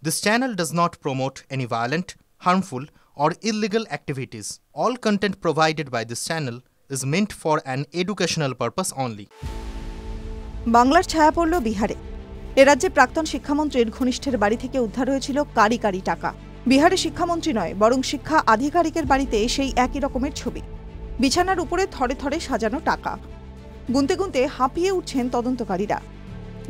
This channel does not promote any violent, harmful, or illegal activities. All content provided by this channel is meant for an educational purpose only. বাংলার ছায়া পড়ল বিহারে। এ রাজ্যে প্রাক্তন শিক্ষামন্ত্রীর ঘনিষ্ঠের বাড়ি থেকে উদ্ধার হয়েছিল কারি কারি টাকা। বিহারে শিক্ষামন্ত্রী নয়, বরং শিক্ষা আধিকারিকের বাড়িতে সেই একই রকমের ছবি। বিছানার উপরে থরে থরে সাজানো টাকা। গুনতে গুনতে হাঁপিয়ে উঠছেন তদন্তকারীরা।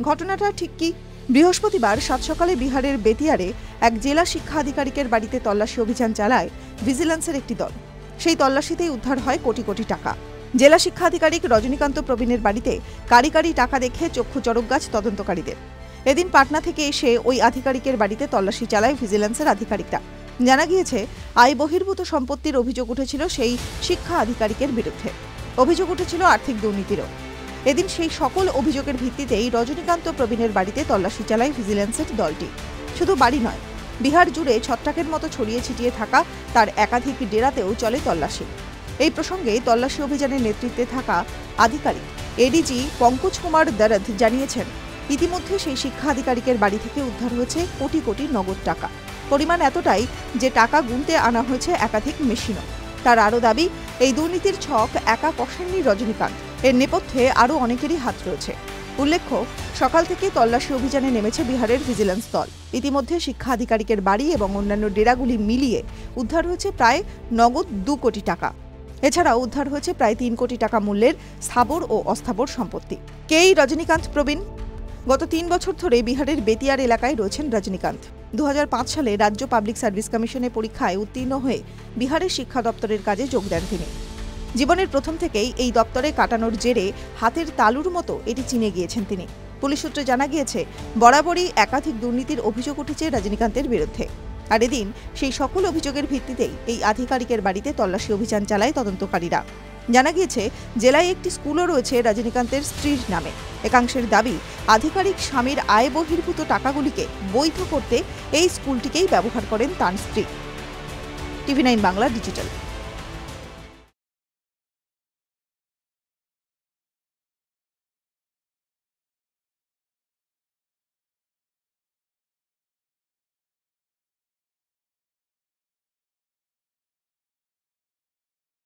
ঘটনাটা ঠিক কি? বৃহস্পতিবার সাত সকালে বিহারের বেতিয়ারে এক জেলা শিক্ষা আধিকারিকের বাড়িতে তল্লাশি অভিযান চালায় ভিজিল্যান্সের একটি দল। সেই তল্লাশিতেই উদ্ধার হয় কোটি কোটি টাকা। জেলা শিক্ষা আধিকারিক রজনীকান্ত প্রবীণের বাড়িতে কারি কারি টাকা দেখে চক্ষু চড়ক গাছ তদন্তকারীদের। এদিন পাটনা থেকে এসে ওই আধিকারিকের বাড়িতে তল্লাশি চালায় ভিজিল্যান্সের আধিকারিকরা। জানা গিয়েছে, আয় বহির্ভূত সম্পত্তির অভিযোগ উঠেছিল সেই শিক্ষা আধিকারিকের বিরুদ্ধে। অভিযোগ উঠেছিল আর্থিক দুর্নীতিরও। এদিন সেই সকল অভিযোগের ভিত্তিতেই রজনীকান্ত প্রবীণের বাড়িতে তল্লাশি চালায় ভিজিল্যান্সের দলটি। শুধু বাড়ি নয়, বিহার জুড়ে ছত্রাকের মতো ছড়িয়ে ছিটিয়ে থাকা তার একাধিক ডেরাতেও চলে তল্লাশি। এই প্রসঙ্গে তল্লাশি অভিযানের নেতৃত্বে থাকা আধিকারিক এডিজি পঙ্কজ কুমার দরদ জানিয়েছেন, ইতিমধ্যে সেই শিক্ষা আধিকারিকের বাড়ি থেকে উদ্ধার হয়েছে কোটি কোটি নগদ টাকা। পরিমাণ এতটাই যে টাকা গুনতে আনা হয়েছে একাধিক মেশিনও। তার আরও দাবি, এই দুর্নীতির ছক একা কষেননি রজনীকান্ত, এর নেপথ্যে আরও অনেকেরই হাত রয়েছে। উল্লেখ্য, সকাল থেকে তল্লাশি অভিযানে নেমেছে বিহারের ভিজিল্যান্স দল। ইতিমধ্যে শিক্ষা আধিকারিকের বাড়ি এবং অন্যান্য ডেরাগুলি মিলিয়ে উদ্ধার হয়েছে প্রায় নগদ 2 কোটি টাকা। এছাড়াও উদ্ধার হয়েছে প্রায় 3 কোটি টাকা মূল্যের স্থাবর ও অস্থাবর সম্পত্তি। কে এই রজনীকান্ত প্রবীণ? গত 3 বছর ধরে বিহারের বেতিয়ার এলাকায় রয়েছেন রজনীকান্ত। 2005 সালে রাজ্য পাবলিক সার্ভিস কমিশনের পরীক্ষায় উত্তীর্ণ হয়ে বিহারের শিক্ষা দপ্তরের কাজে যোগ দেন তিনি। জীবনের প্রথম থেকেই এই দপ্তরে কাটানোর জেরে হাতের তালুর মতো এটি চিনে গিয়েছেন তিনি। পুলিশ সূত্রে জানা গিয়েছে, বরাবরই একাধিক দুর্নীতির অভিযোগ উঠেছে রজনীকান্তের বিরুদ্ধে। আর এদিন সেই সকল অভিযোগের ভিত্তিতেই এই আধিকারিকের বাড়িতে তল্লাশি অভিযান চালায় তদন্তকারীরা। জানা গিয়েছে, জেলায় একটি স্কুলও রয়েছে রজনীকান্তের স্ত্রীর নামে। একাংশের দাবি, আধিকারিক স্বামীর আয় বহির্ভূত টাকাগুলিকে বৈধ করতে এই স্কুলটিকেই ব্যবহার করেন তাঁর স্ত্রী। TV9 Bangla digital.